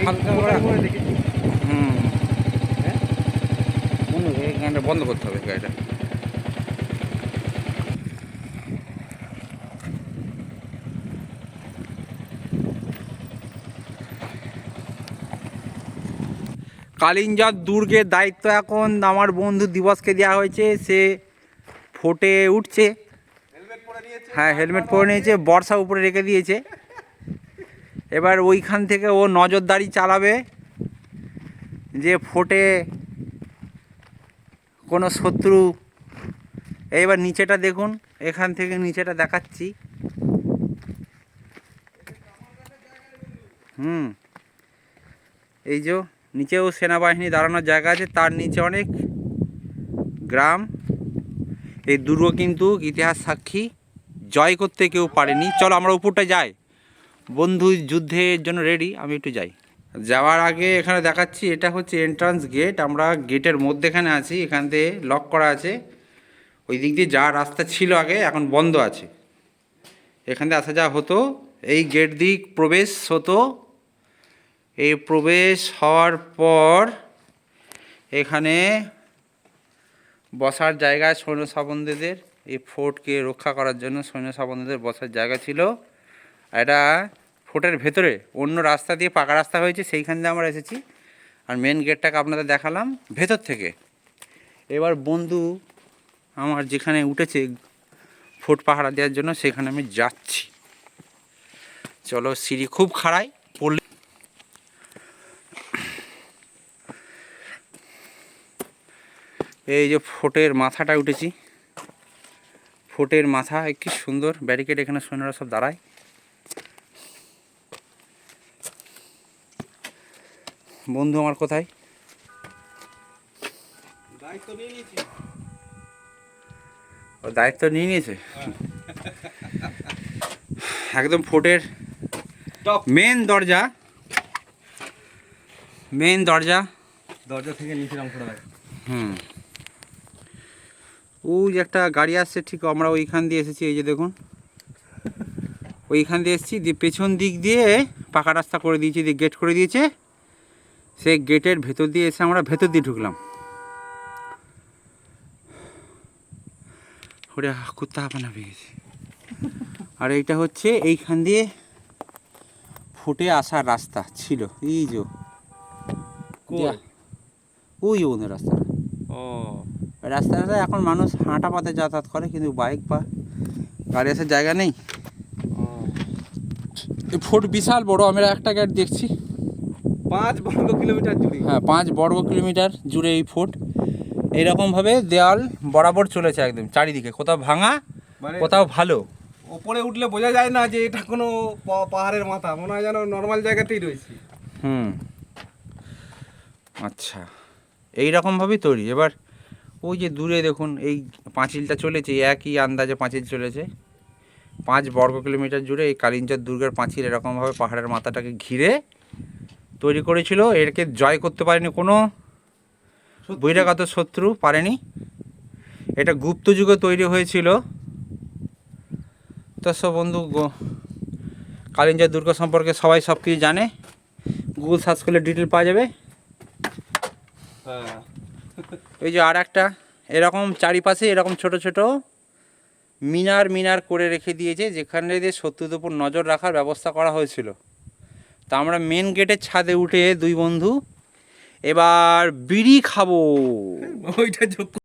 হালকা করে গাড়িটা বন্ধ করতে হবে গাড়িটা। কালিঞ্জর দুর্গের দায়িত্ব এখন আমার বন্ধু দিবসকে দেওয়া হয়েছে। সে ফোর্টে উঠছে। হ্যাঁ, হেলমেট পরে নিয়েছে, বর্ষা উপরে রেখে দিয়েছে। এবার ওইখান থেকে ও নজরদারি চালাবে যে ফোর্টে কোনো শত্রু। এইবার নিচেটা দেখুন, এখান থেকে নিচেটা দেখাচ্ছি। এই যে নিচেও সেনাবাহিনী দাঁড়ানোর জায়গা আছে, তার নিচে অনেক গ্রাম। এই দুর্গ কিন্তু ইতিহাস সাক্ষী, জয় করতে কেউ পারেনি। চলো আমরা উপরটা যাই, বন্ধু যুদ্ধের জন্য রেডি। আমি একটু যাই। যাওয়ার আগে এখানে দেখাচ্ছি, এটা হচ্ছে এন্ট্রান্স গেট। আমরা গেটের মধ্যেখানে আছি, এখান থেকে লক করা আছে। ওই দিক দিয়ে যা রাস্তা ছিল আগে, এখন বন্ধ আছে। এখান থেকে আসা যাওয়া হতো, এই গেট দিক প্রবেশ হতো। এই প্রবেশ হওয়ার পর এখানে বসার জায়গা সৈন্য সাবন্দীদের, এই ফোর্টকে রক্ষা করার জন্য সৈন্য সাবন্দীদের বসার জায়গা ছিল। এটা ফোর্টের ভেতরে অন্য রাস্তা দিয়ে পাকা রাস্তা হয়েছে, সেইখান দিয়ে আমরা এসেছি। আর মেন গেটটাকে আপনাদের দেখালাম ভেতর থেকে। এবার বন্ধু আমার যেখানে উঠেছে ফোর্ট পাহারা দেওয়ার জন্য, সেখানে আমি যাচ্ছি। চলো, সিঁড়ি খুব খাড়াই, পড়লে এই যে ফোর্টের মাথাটা উঠেছি। ফোর্টের মাথা কি সুন্দর ব্যারিকেড, এখানে সৈন্যরা সব দাঁড়ায়। বন্ধু আমার কোথায়? দায়িত্ব নিয়ে নিয়েছে একদম ফোর্টের মেন দরজা। দরজা থেকে নিচে নাম করে। ওই যে একটা গাড়ি আসছে, ঠিক আমরা ওইখান দিয়ে এসেছি। এই যে দেখুন, ওইখান দিয়ে এসেছি, দিয়ে পেছন দিক দিয়ে পাকা রাস্তা করে দিয়েছে, দিয়ে গেট করে দিয়েছে। সেই গেটের ভেতর দিয়ে এসে আমরা ভেতর দিয়ে ঢুকলাম। ওরে কুত্তা হাঁপানা পেয়ে গেছে। আর এইটা হচ্ছে এইখান দিয়ে ফুটে আসার রাস্তা ছিল। এই যে ওই বন্ধু রাস্তাটা, রাস্তাটা এখন মানুষ হাঁটা পথে যাতায়াত করে, কিন্তু বাইক বা গাড়ি আসার জায়গা নেই। এই ফোর্ট বিশাল বড়, আমরা একটা গেট দেখছি 5 বর্গ কিলোমিটার জুড়ে। হ্যাঁ, 5 বর্গ কিলোমিটার জুড়ে এই ফোর্ট। এইরকমভাবে দেওয়াল বরাবর চলেছে একদম চারিদিকে, কোথাও ভাঙা কোথাও ভালো। ওপরে উঠলে বোঝা যায় না যে এটা কোনো পাহাড়ের মাথা, মনে হয় যেন নর্মাল জায়গাতেই রয়েছে। আচ্ছা, এইরকমভাবেই তৈরি। এবার ওই যে দূরে দেখুন এই পাঁচিলটা চলেছে, একই আন্দাজে পাঁচিল চলেছে 5 বর্গ কিলোমিটার জুড়ে। এই কালিঞ্জর দুর্গের পাঁচিল এরকমভাবে পাহাড়ের মাথাটাকে ঘিরে তৈরি করেছিল। এরকে জয় করতে পারেনি কোনো বহিরাগত শত্রু, পারেনি। এটা গুপ্ত যুগে তৈরি হয়েছিল। তো সব বন্ধু কালিঞ্জর দুর্গ সম্পর্কে সবাই সব কিছু জানে, গুগল সার্চ করলে ডিটেল পাওয়া যাবে। ওই যে আর একটা এরকম চারিপাশে এরকম ছোট ছোট মিনার করে রেখে দিয়েছে, যেখানে দিয়ে শত্রুদের উপর নজর রাখার ব্যবস্থা করা হয়েছিল। তা আমরা মেন গেটের ছাদে উঠে দুই বন্ধু এবার বিড়ি খাবো। ওইটা